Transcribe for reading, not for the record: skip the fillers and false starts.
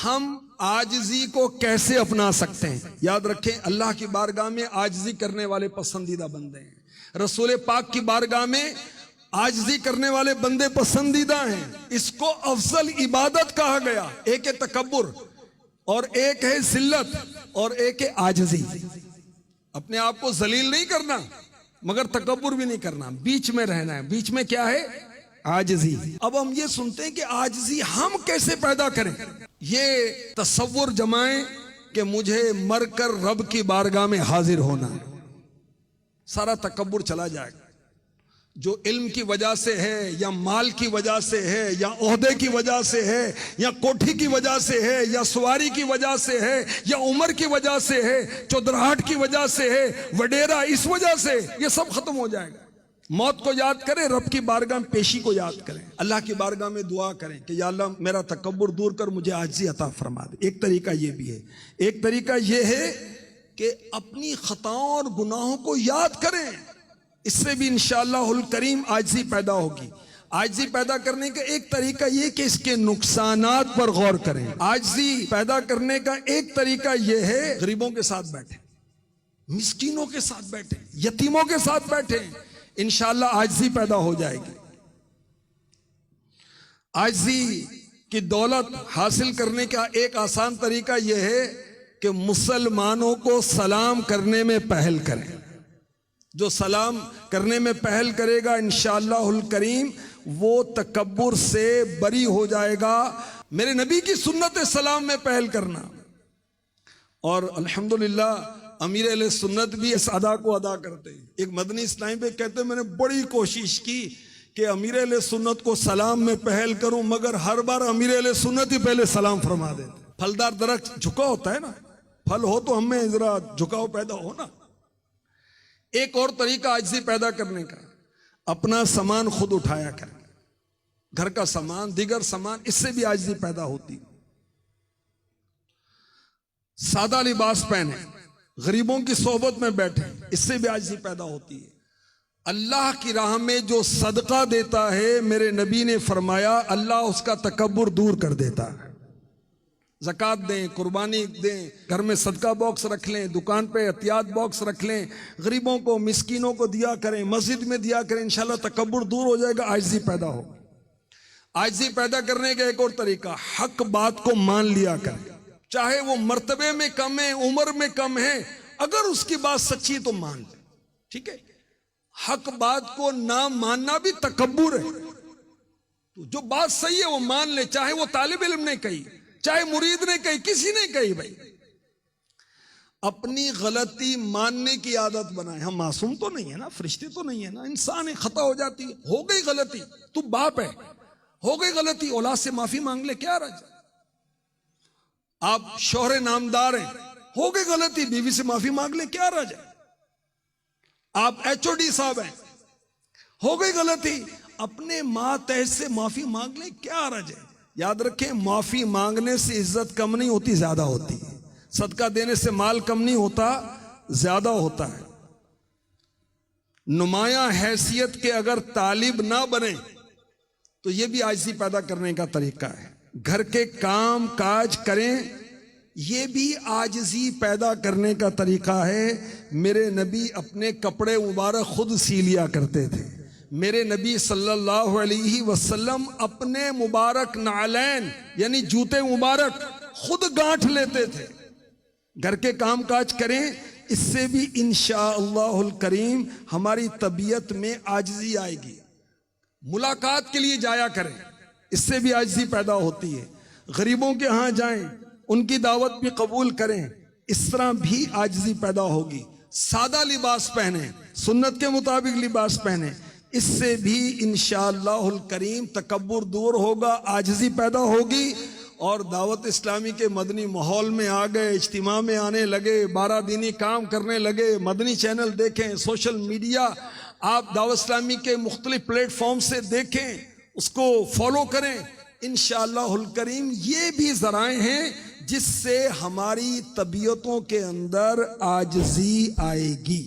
ہم عاجزی کو کیسے اپنا سکتے ہیں؟ یاد رکھیں، اللہ کی بارگاہ میں عاجزی کرنے والے پسندیدہ بندے ہیں، رسول پاک کی بارگاہ میں عاجزی کرنے والے بندے پسندیدہ ہیں۔ اس کو افضل عبادت کہا گیا۔ ایک ہے تکبر اور ایک ہے ذلت اور ایک ہے عاجزی۔ اپنے آپ کو ذلیل نہیں کرنا مگر تکبر بھی نہیں کرنا، بیچ میں رہنا ہے۔ بیچ میں کیا ہے؟ عاجزی۔ اب ہم یہ سنتے ہیں کہ عاجزی ہم کیسے پیدا کریں؟ یہ تصور جمائیں کہ مجھے مر کر رب کی بارگاہ میں حاضر ہونا ہے، سارا تکبر چلا جائے گا۔ جو علم کی وجہ سے ہے یا مال کی وجہ سے ہے یا عہدے کی وجہ سے ہے یا کوٹھی کی وجہ سے ہے یا سواری کی وجہ سے ہے یا عمر کی وجہ سے ہے، چودراہٹ کی وجہ سے ہے، وڈیرا اس وجہ سے، یہ سب ختم ہو جائے گا۔ موت کو یاد کریں، رب کی بارگاہ میں پیشی کو یاد کریں، اللہ کی بارگاہ میں دعا کریں کہ یا اللہ میرا تکبر دور کر، مجھے عاجزی عطا فرما دے۔ ایک طریقہ یہ بھی ہے۔ ایک طریقہ یہ ہے کہ اپنی خطاؤں اور گناہوں کو یاد کریں، اس سے بھی انشاءاللہ الکریم عاجزی پیدا ہوگی۔ عاجزی پیدا کرنے کا ایک طریقہ یہ کہ اس کے نقصانات پر غور کریں۔ عاجزی پیدا کرنے کا ایک طریقہ یہ ہے، غریبوں کے ساتھ بیٹھیں، مسکینوں کے ساتھ بیٹھیں، یتیموں کے ساتھ بیٹھیں، انشاءاللہ عاجزی پیدا ہو جائے گی۔ عاجزی کی دولت حاصل کرنے کا ایک آسان طریقہ یہ ہے کہ مسلمانوں کو سلام کرنے میں پہل کریں۔ جو سلام کرنے میں پہل کرے گا انشاءاللہ الکریم وہ تکبر سے بری ہو جائے گا۔ میرے نبی کی سنت سلام میں پہل کرنا، اور الحمدللہ امیر اہل سنت بھی اس ادا کو ادا کرتے ہیں۔ ایک مدنی اسلام پہ کہتے ہیں میں نے بڑی کوشش کی کہ امیر اہل سنت کو سلام میں پہل کروں، مگر ہر بار امیر اہل سنت ہی پہلے سلام فرما دیتے۔ پھلدار درخت جھکا ہوتا ہے نا، پھل ہو تو ہم میں ذرا جھکاؤ پیدا ہو نا۔ ایک اور طریقہ عاجزی پیدا کرنے کا، اپنا سامان خود اٹھایا کریں، گھر کا سامان، دیگر سامان، اس سے بھی عاجزی پیدا ہوتی۔ سادہ لباس پہنے، غریبوں کی صحبت میں بیٹھیں، اس سے بھی عاجزی پیدا ہوتی ہے۔ اللہ کی راہ میں جو صدقہ دیتا ہے، میرے نبی نے فرمایا اللہ اس کا تکبر دور کر دیتا ہے۔ زکوٰۃ دیں، قربانی دیں، گھر میں صدقہ باکس رکھ لیں، دکان پہ احتیاط باکس رکھ لیں، غریبوں کو مسکینوں کو دیا کریں، مسجد میں دیا کریں، انشاءاللہ تکبر دور ہو جائے گا، عاجزی پیدا ہو۔ عاجزی پیدا کرنے کا ایک اور طریقہ، حق بات کو مان لیا کریں، چاہے وہ مرتبے میں کم ہے، عمر میں کم ہے، اگر اس کی بات سچی ہے تو مان لیں، ٹھیک ہے۔ حق بات کو نہ ماننا بھی تکبر ہے۔ تو جو بات صحیح ہے وہ مان لے، چاہے وہ طالب علم نے کہی، چاہے مرید نے کہی، کسی نے کہی۔ بھائی اپنی غلطی ماننے کی عادت بنائیں۔ ہم معصوم تو نہیں ہے نا، فرشتے تو نہیں ہے نا، انسان خطا ہو جاتی ہے، ہو گئی غلطی، تو باپ ہے، ہو گئی غلطی، اولاد سے معافی مانگ لے، کیا رج۔ آپ شوہر نامدار ہیں، ہو گئی غلطی، بیوی سے معافی مانگ لے، کیا رج۔ آپ ایچ او ڈی صاحب ہیں، ہو گئی غلطی، اپنے ماتحت سے معافی مانگ لے، کیا رج ہے۔ یاد رکھیں، معافی مانگنے سے عزت کم نہیں ہوتی، زیادہ ہوتی ہے۔ صدقہ دینے سے مال کم نہیں ہوتا، زیادہ ہوتا ہے۔ نمایاں حیثیت کے اگر طالب نہ بنے تو یہ بھی عاجزی پیدا کرنے کا طریقہ ہے۔ گھر کے کام کاج کریں، یہ بھی عاجزی پیدا کرنے کا طریقہ ہے۔ میرے نبی اپنے کپڑے مبارک خود سی لیا کرتے تھے۔ میرے نبی صلی اللہ علیہ وسلم اپنے مبارک نعلین یعنی جوتے مبارک خود گانٹھ لیتے تھے۔ گھر کے کام کاج کریں، اس سے بھی انشاءاللہ الکریم ہماری طبیعت میں عاجزی آئے گی۔ ملاقات کے لیے جایا کریں، اس سے بھی عاجزی پیدا ہوتی ہے۔ غریبوں کے ہاں جائیں، ان کی دعوت بھی قبول کریں، اس طرح بھی عاجزی پیدا ہوگی۔ سادہ لباس پہنیں، سنت کے مطابق لباس پہنیں، اس سے بھی انشاءاللہ الکریم تکبر دور ہوگا، عاجزی پیدا ہوگی۔ اور دعوت اسلامی کے مدنی ماحول میں آ گئے، اجتماع میں آنے لگے، 12 دینی کام کرنے لگے، مدنی چینل دیکھیں، سوشل میڈیا آپ دعوت اسلامی کے مختلف پلیٹ فارم سے دیکھیں، اس کو فالو کریں، انشاءاللہ الکریم یہ بھی ذرائع ہیں جس سے ہماری طبیعتوں کے اندر عاجزی آئے گی۔